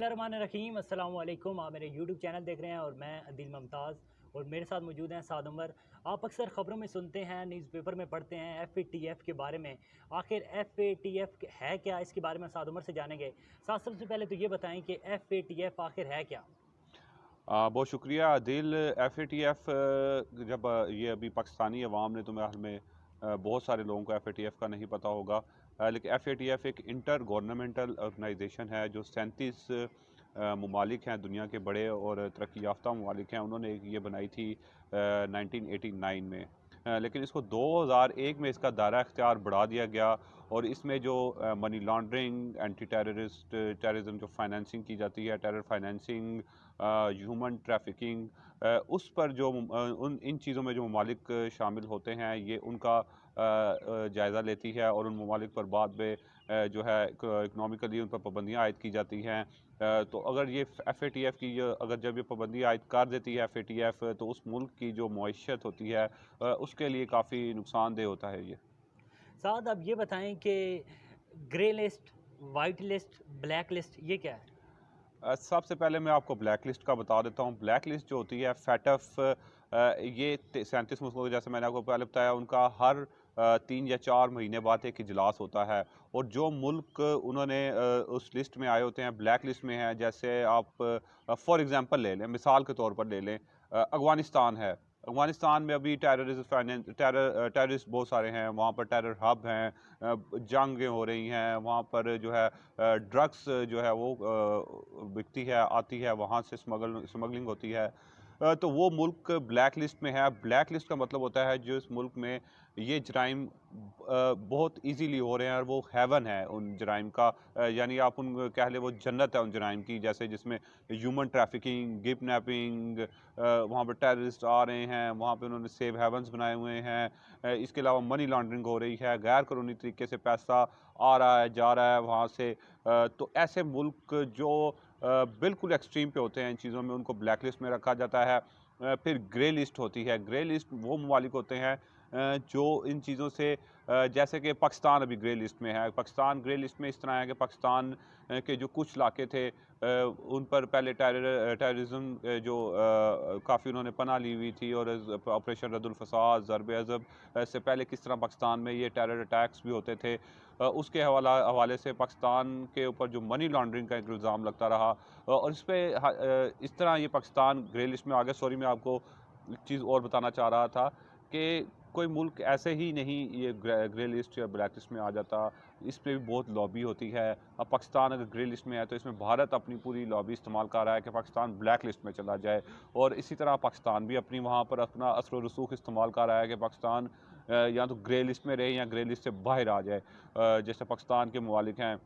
रहीम अस्सलाम वालेकुम। आप मेरे यूट्यूब चैनल देख रहे हैं और मैं अदिल मुमताज़ और मेरे साथ मौजूद हैं साद उमर। आप अक्सर ख़बरों में सुनते हैं, न्यूज़पेपर में पढ़ते हैं FATF के बारे में। आखिर FATF है क्या, इसके बारे में साद उमर से जानेंगे। साथ सबसे पहले तो ये बताएं कि FATF आखिर है क्या। बहुत शुक्रिया दिल। FATF जब ये अभी पाकिस्तानी अवाम ने तो मेरे ख्याल में बहुत सारे लोगों को FATF का नहीं पता होगा। लेकिन FATF एक इंटर गवर्नमेंटल ऑर्गेनाइजेशन है जो 37 ममालिक हैं, दुनिया के बड़े और तरक्की याफ्ता ममालिक हैं। उन्होंने ये बनाई थी 1989 में। लेकिन इसको 2001 में इसका दायरा इख्तियार बढ़ा दिया गया और इसमें जो मनी लॉन्ड्रिंग, एंटी टेररिज्म जो फाइनेंसिंग की जाती है, टेरर फाइनेंसिंग, ह्यूमन ट्रैफिकिंग, उस पर जो उन इन चीज़ों में जो ममालिक शामिल होते हैं, ये उनका जायज़ा लेती है और उन ममालिक पर बाद में जो है इकनॉमिकली उन पर पाबंदियाँ आयद की जाती हैं। तो अगर ये FATF की अगर जब ये पाबंदी आयद कर देती है FATF, तो उस मुल्क की जो मईशत होती है उसके लिए काफ़ी नुकसानदेह होता है ये। साद आप ये बताएं कि grey list, white list, black list ये क्या है। सबसे पहले मैं आपको ब्लैक लिस्ट का बता देता हूँ। ब्लैक लिस्ट जो होती है FATF, ये 37 मुल्कों, जैसे मैंने आपको पहले बताया, उनका हर 3 या 4 महीने बाद एक इजलास होता है। और जो मुल्क उन्होंने उस लिस्ट में आए होते हैं, ब्लैक लिस्ट में हैं, जैसे आप फॉर एग्जांपल ले लें, मिसाल के तौर पर ले लें, अफ़गानिस्तान है। अफ़गानिस्तान में अभी टेररिस्ट बहुत सारे हैं, वहाँ पर टेरर हब हैं, जंगें हो रही हैं, वहाँ पर जो है ड्रग्स जो है वो बिकती है, आती है, वहाँ से स्मगलिंग होती है। तो वो मुल्क ब्लैक लिस्ट में है। ब्लैक लिस्ट का मतलब होता है जो इस मुल्क में ये जराइम बहुत इजीली हो रहे हैं और वो हेवन है उन जराइम का। यानी आप उन कह लें वो जन्नत है उन जराइम की, जैसे जिसमें ह्यूमन ट्रैफिकिंग, किडनैपिंग, वहाँ पर टेररिस्ट आ रहे हैं, वहाँ पे उन्होंने सेफ हेवन्स बनाए हुए हैं। इसके अलावा मनी लॉन्ड्रिंग हो रही है, गैर कानूनी तरीके से पैसा आ रहा है, जा रहा है वहाँ से। तो ऐसे मुल्क जो बिल्कुल एक्सट्रीम पे होते हैं इन चीज़ों में, उनको ब्लैक लिस्ट में रखा जाता है। फिर ग्रे लिस्ट होती है। ग्रे लिस्ट वो ममालिक होते हैं जो इन चीज़ों से जैसे कि पाकिस्तान अभी ग्रे लिस्ट में है। पाकिस्तान ग्रे लिस्ट में इस तरह है कि पाकिस्तान के जो कुछ इलाके थे उन पर पहले टेररिज्म जो काफ़ी उन्होंने पनाह ली हुई थी, और ऑपरेशन रद्दुल फसाद, ज़रब अज़ब से पहले किस तरह पाकिस्तान में ये टेरर अटैक्स भी होते थे, उसके हवाले से पाकिस्तान के ऊपर जो मनी लॉन्ड्रिंग का एक इल्ज़ाम लगता रहा। और इस पे इस तरह ये पाकिस्तान ग्रे लिस्ट में आ गया। सॉरी, मैं आपको एक चीज़ और बताना चाह रहा था कि कोई मुल्क ऐसे ही नहीं ये ग्रे लिस्ट या ब्लैक लिस्ट में आ जाता। इस पे भी बहुत लॉबी होती है। अब पाकिस्तान अगर ग्रे लिस्ट में है तो इसमें भारत अपनी पूरी लॉबी इस्तेमाल कर रहा है कि पाकिस्तान ब्लैक लिस्ट में चला जाए, और इसी तरह पाकिस्तान भी अपनी वहाँ पर अपना असर व रसूख इस्तेमाल कर रहा है कि पाकिस्तान या तो ग्रे लिस्ट में रहे या ग्रे लिस्ट से बाहर आ जाए। जैसे पाकिस्तान के ममालिक हैं,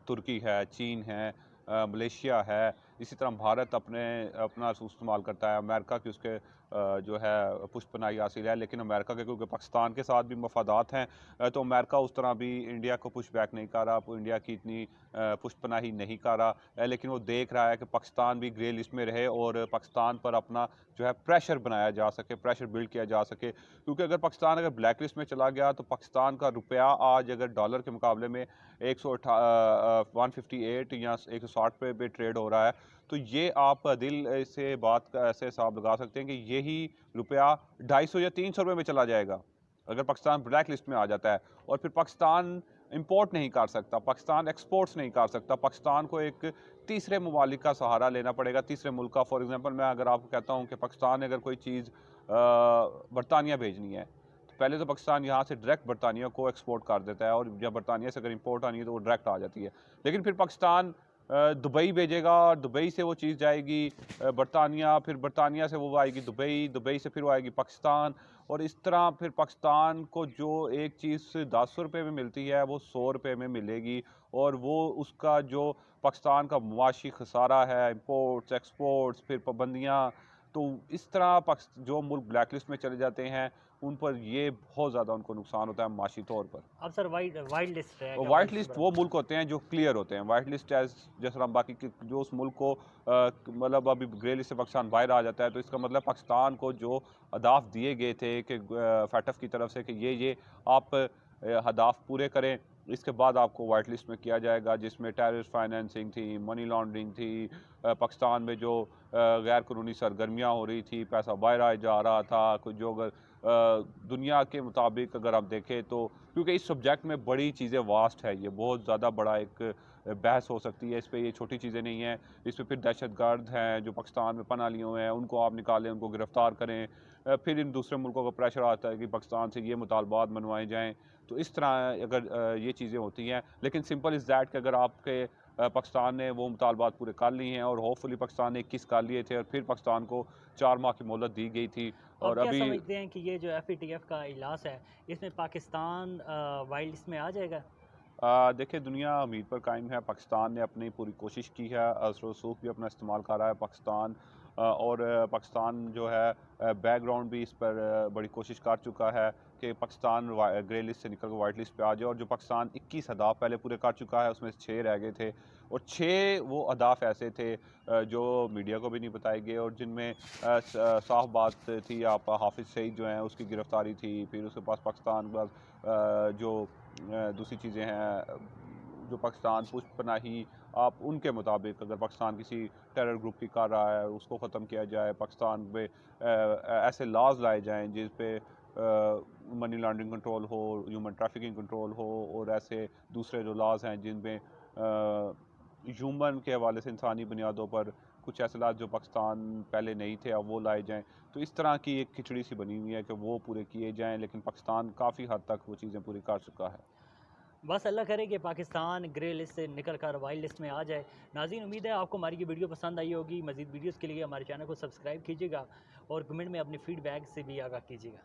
तुर्की है, चीन है, मलेशिया है। इसी तरह भारत अपना इस्तेमाल करता है। अमेरिका की उसके जो है पुष्पनाही हासिल है, लेकिन अमेरिका के क्योंकि पाकिस्तान के साथ भी मफादात हैं, तो अमेरिका उस तरह भी इंडिया को पुश बैक नहीं कर रहा, इंडिया की इतनी पुष्पनाही नहीं कर रहा। लेकिन वो देख रहा है कि पाकिस्तान भी ग्रे लिस्ट में रहे और पाकिस्तान पर अपना जो है प्रेशर बनाया जा सके, प्रेशर बिल्ड किया जा सके। क्योंकि अगर पाकिस्तान अगर ब्लैक लिस्ट में चला गया तो पाकिस्तान का रुपया आज अगर डॉलर के मुकाबले में 158 या 160 पे ट्रेड हो रहा है, तो ये आप दिल से बात का ऐसे हिसाब लगा सकते हैं कि यही रुपया 250 या 300 रुपये में चला जाएगा अगर पाकिस्तान ब्लैक लिस्ट में आ जाता है। और फिर पाकिस्तान इंपोर्ट नहीं कर सकता, पाकिस्तान एक्सपोर्ट्स नहीं कर सकता, पाकिस्तान को एक तीसरे ममालिक का सहारा लेना पड़ेगा, तीसरे मुल्क का। फॉर एग्जांपल मैं अगर आपको कहता हूँ कि पाकिस्तान ने अगर कोई चीज़ बरतानिया भेजनी है, तो पहले तो पाकिस्तान यहाँ से डायरेक्ट बरतानिया को एक्सपोर्ट कर देता है, और जब बरतानिया से अगर इंपोर्ट आनी है तो वो डायरेक्ट आ जाती है। लेकिन फिर पाकिस्तान दुबई भेजेगा और दुबई से वो चीज़ जाएगी बरतानिया, फिर बरतानिया से वो आएगी दुबई, दुबई से फिर वो आएगी पाकिस्तान, और इस तरह फिर पाकिस्तान को जो एक चीज़ 10 रुपये में मिलती है वो 100 रुपये में मिलेगी। और वो उसका जो पाकिस्तान का मुआशी खसारा है, इंपोर्ट्स एक्सपोर्ट्स, फिर पाबंदियाँ, तो इस तरह जो मुल्क ब्लैक लिस्ट में चले जाते हैं उन पर ये बहुत ज़्यादा उनको नुकसान होता है माशी तौर पर। अब सर वाइट वाइट लिस्ट है और क्या, वाइट वाइट लिस्ट से वो मुल्क होते हैं जो क्लियर होते हैं। वाइट लिस्ट एज जैसे हम बाकी जो उस मुल्क को मतलब अभी ग्रे लिस्ट से पाकिस्तान बाहर आ जाता है, तो इसका मतलब पाकिस्तान को जो अहदाफ दिए गए थे कि फैटफ की तरफ से कि ये आप अहदाफ पूरे करें, इसके बाद आपको वाइट लिस्ट में किया जाएगा, जिसमें टेररिस्ट फाइनेंसिंग थी, मनी लॉन्ड्रिंग थी, पाकिस्तान में जो गैर कानूनी सरगर्मियाँ हो रही थी, पैसा बाहर जा रहा था, कुछ जो अगर दुनिया के मुताबिक अगर आप देखें तो, क्योंकि इस सब्जेक्ट में बड़ी चीज़ें वास्ट है, ये बहुत ज़्यादा बड़ा एक बहस हो सकती है इस पे, ये छोटी चीज़ें नहीं हैं। इस पे फिर दहशतगर्द हैं जो पाकिस्तान में पनाह लिए हुए हैं, उनको आप निकालें, उनको गिरफ़्तार करें। फिर इन दूसरे मुल्कों का प्रेशर आता है कि पाकिस्तान से ये मुतालबात मनवाए जाएँ। तो इस तरह अगर ये चीज़ें होती हैं, लेकिन सिंपल इज़ दैट कि अगर आपके पाकिस्तान ने वो मुतालबात पूरे कर लिए हैं, और होपफुली पाकिस्तान ने 21 कर लिए थे, और फिर पाकिस्तान को 4 माह की मोहलत दी गई थी, आप और क्या अभी समझते हैं कि ये जो FATF का इजलास है, इसमें पाकिस्तान वाइल्ड लिस्ट में आ जाएगा? देखिए, दुनिया उम्मीद पर कायम है। पाकिस्तान ने अपनी पूरी कोशिश की है, असर रसूख भी अपना इस्तेमाल कर रहा है पाकिस्तान, और पाकिस्तान जो है बैकग्राउंड भी इस पर बड़ी कोशिश कर चुका है कि पाकिस्तान ग्रे लिस्ट से निकल कर वाइट लिस्ट पे आ जाए। और जो पाकिस्तान 21 अहदाफ पहले पूरे कर चुका है, उसमें से 6 रह गए थे, और 6 वो अहदाफ ऐसे थे जो मीडिया को भी नहीं बताए गए, और जिनमें साफ बात थी। आप हाफिज़ सईद जो हैं उसकी गिरफ़्तारी थी, फिर उसके पास पाकिस्तान के पास जो दूसरी चीज़ें हैं, जो पाकिस्तान पुष्ट पनाही, आप उनके मुताबिक अगर पाकिस्तान किसी टेरर ग्रुप की कर रहा है, उसको ख़त्म किया जाए, पाकिस्तान पे ऐसे लॉज लाए जाएँ जिस पे मनी लॉन्ड्रिंग कंट्रोल हो, ह्यूमन ट्रैफिकिंग कंट्रोल हो, और ऐसे दूसरे जो लॉज हैं जिनमें ह्यूमन के हवाले से इंसानी बुनियादों पर कुछ ऐसे लॉज जो पाकिस्तान पहले नहीं थे, अब वो लाए जाएँ। तो इस तरह की एक खिचड़ी सी बनी हुई है कि वो पूरे किए जाएँ, लेकिन पाकिस्तान काफ़ी हद तक वो चीज़ें पूरी कर चुका है। बस अल्लाह करे कि पाकिस्तान ग्रे लिस्ट से निकल कर वाइल्ड लिस्ट में आ जाए। नाज़रीन, उम्मीद है आपको हमारी ये वीडियो पसंद आई होगी। मज़ीद वीडियोज़ के लिए हमारे चैनल को सब्सक्राइब कीजिएगा और कमेंट में अपनी फ़ीडबैक से भी आगाह कीजिएगा।